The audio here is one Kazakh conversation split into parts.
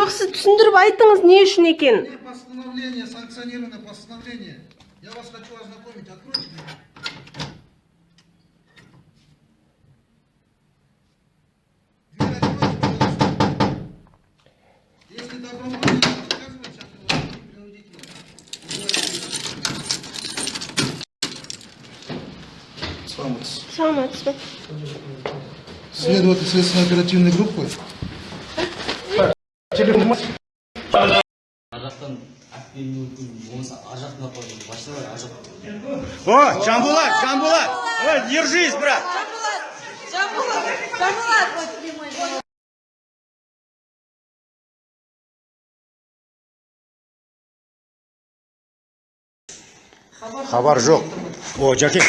Жоқ, сіз түсіндіріп айтыңыз, не үшін екен? Постановление, санкционированное постановление. Я вас хочу ознакомить. Откройте. Дверь откройте, пожалуйста. Если добровольно отказываетесь открывать, принудительно. Саламатсыз. Следователь следственной оперативной группы. О, Жамбулат! Ой, держись, брат! Хабар жоқ. О, Жаке.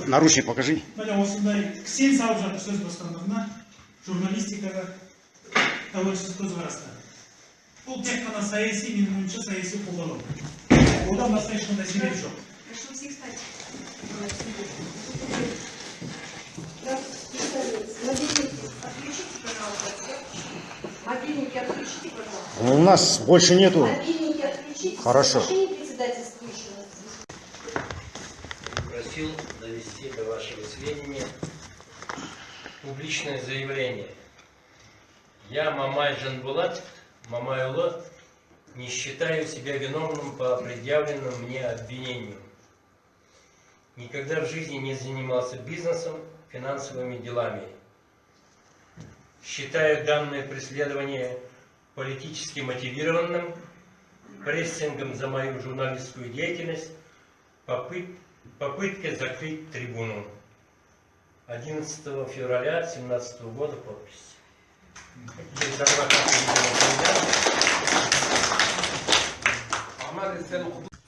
Наручник покажи. Сен салып жатыр сөз бостандығына, журналистикаға тәуелсіз көзқараста. Бұл тек қана саяси, менің ойымша саяси қолдану. Одан басқа ешқандай себеп жоқ. Мобильники отключите, пожалуйста. У нас больше нету. Мобильники отключите. Хорошо. Просил довести до вашего сведения публичное заявление. Я, Мамай Жанбулат, Мамайулла, не считаю себя виновным по предъявленному мне обвинению. Никогда в жизни не занимался бизнесом, финансовыми делами. Считаю данное преследование политически мотивированным, прессингом за мою журналистскую деятельность, попыткой закрыть трибуну. 11 февраля 2017 года подпись.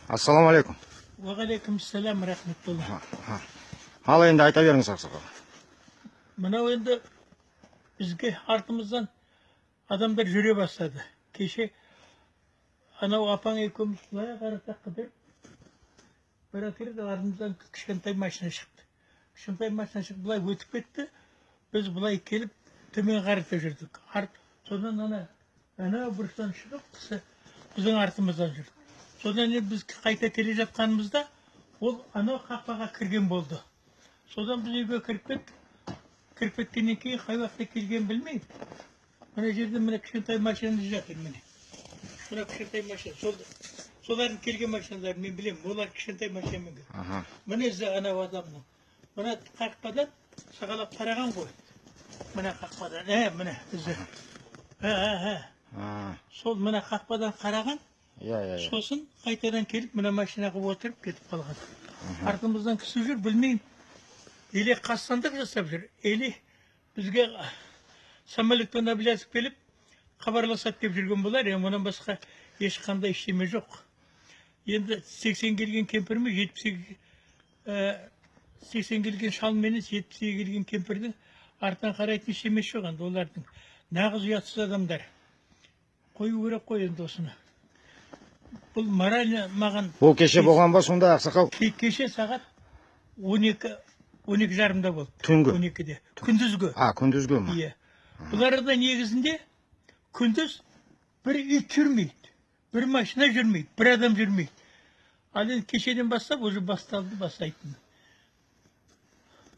Ассаламу алейкум. Уағалейкум салам, рахметтулла. Ал енді айта беріңіз, ақсақал. Мынау енді бізге артымыздан адамдар жүре бастады. Кеше анау апаң екеуміз былай қарата қыдырып, бір кірді, артымыздан кішкентай машина шықты. Кішкентай машина шықты, былай өтіп кетті. Біз былай келіп, төмен қарата жүрдік. Содан ана бұрыштан шығып, біздің артымыздан жүрді. Содан біз қайта келе жатқанымызда, ол анау қақпаға кірген болды. Содан біз үйге кіріп кеттік. Кіріп кеткеннен кейін қай уақытта келген білмеймін. Мына жерде мына кішкентай машина жатыр, міне. Мына кішкентай машина. Солардың келген машиналар мен білемін. Олар кішкентай машинамен келген. Міне анау адамның. Мына қақпадан сағалап қараған ғой. Мына қақпадан, міне ізі. Сол мына қақпадан қараған. Сосын қайтадан келіп мына машинаға отырып кетіп қалған. Артымыздан кісі жүр, білмеймін. Или қастандық жасап жүр, или бізге самолеттен облязып келіп, хабарласады деп жүрген болар, мұнан басқа ешқандай ештеме жоқ. Енді 80 келген кемпірме, 80 келген шалменен 70-ге келген кемпірдің артынан қарайтын ештемесі жоқ, енді олардың нағыз ұятсыз адамдар. Қою керек қой енді осыны. Бұл морально маған... Бұл кеше болған ба сонда, ақсақал? Кеше сағат 12:30 болды. Түнгі? 12-де. Күндізгі. Күндізгі ма? Иә. Бұларда негізінде күндіз бір үй жүрмейді, бір машина жүрмейді, бір адам жүрмейді. Ал енді кешеден бастап, уже бастайтын.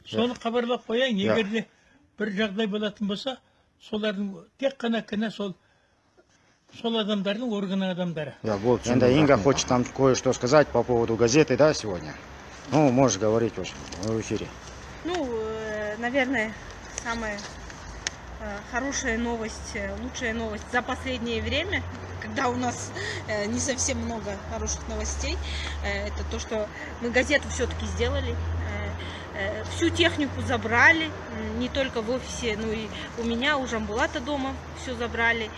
Соны хабарлап қояйын, егерде бір жағдай болатын болса, солардың тек қана кінә сол адамдардың, органның адамдары. Енді Инга хочет там кое-что сказать по поводу газеты, да, сегодня? Ну, можешь говорить уже в эфире. Ну, наверное, самая хорошая новость, лучшая новость за последнее время, когда у нас не совсем много хороших новостей, это то, что мы газету все-таки сделали. Всю технику забрали, не только в офисе, но и у меня, у Жамбулата дома все забрали,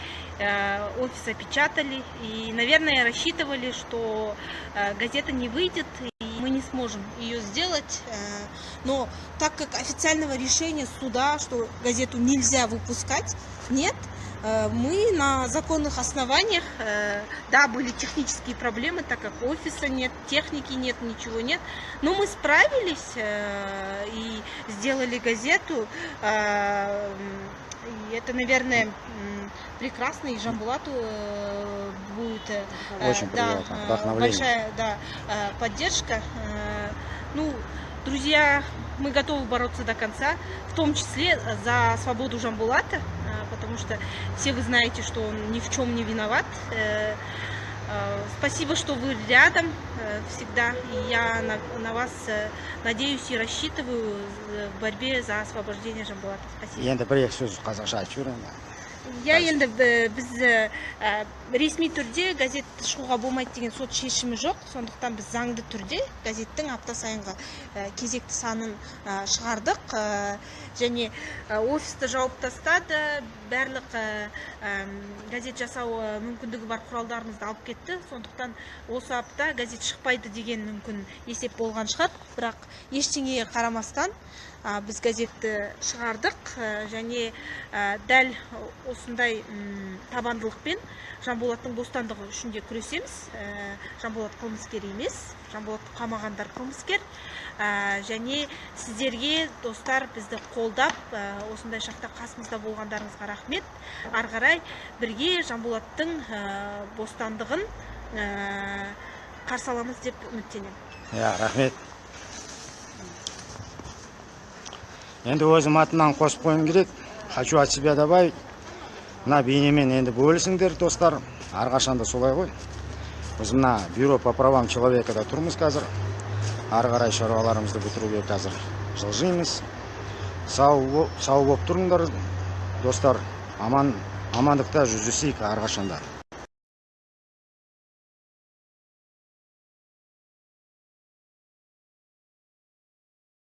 офис опечатали. И, наверное, рассчитывали, что газета не выйдет, и мы не сможем ее сделать. Но так как официального решения суда, что газету нельзя выпускать, нет, Мы на законных основаниях, да, были технические проблемы, так как офиса нет, техники нет, ничего нет, но мы справились и сделали газету. И это, наверное, прекрасно, и Жамбулату будет Очень приятно, вдохновление. большая, да, поддержка. Ну, друзья, мы готовы бороться до конца, в том числе за свободу Жамбулата, потому что все вы знаете, что он ни в чем не виноват. Спасибо, что вы рядом всегда, и я на вас надеюсь и рассчитываю в борьбе за освобождение Жамбулата. Спасибо. Енді бір екі сөз қазақша айтып жіберейін. Я енді біз ресми түрде газет шығуға болмайды деген сот шешімі жоқ, сондықтан біз заңды түрде газеттің апта сайынғы кезекті санын шығардық, және офисті жауып тастады, барлық газет жасау мүмкіндігі бар құралдарымызды алып кетті, сондықтан осы апта газет шықпайды деген мүмкін есеп болған шығар, бірақ ештеңеге қарамастан біз газетті шығардық, және дәл осындай табандылықпен Жамбулаттың бостандығы үшін де күресеміз. Жамбулат қылмыскер емес, Жамбулатты қамағандар қылмыскер, және сіздерге, достар, бізді қолдап, осындай шақта қасымызда болғандарыңызға рахмет. Ары қарай бірге Жамбулаттың бостандығын қарсы аламыз деп үміттенемін. Рахмет. Енді өзім атынан қосып қойым керек. Хочу от себя добавить. Мына бейнемен енді бөлісіңдер, достар. Әрқашанда солай ғой. Біз мына бюро по правам человекада тұрмыз қазір. Ары қарай шаруаларымызды бітіруге қазір жылжимыз. Сау болып тұрыңдар, достар. Амандықта жүздесейік әрқашанда.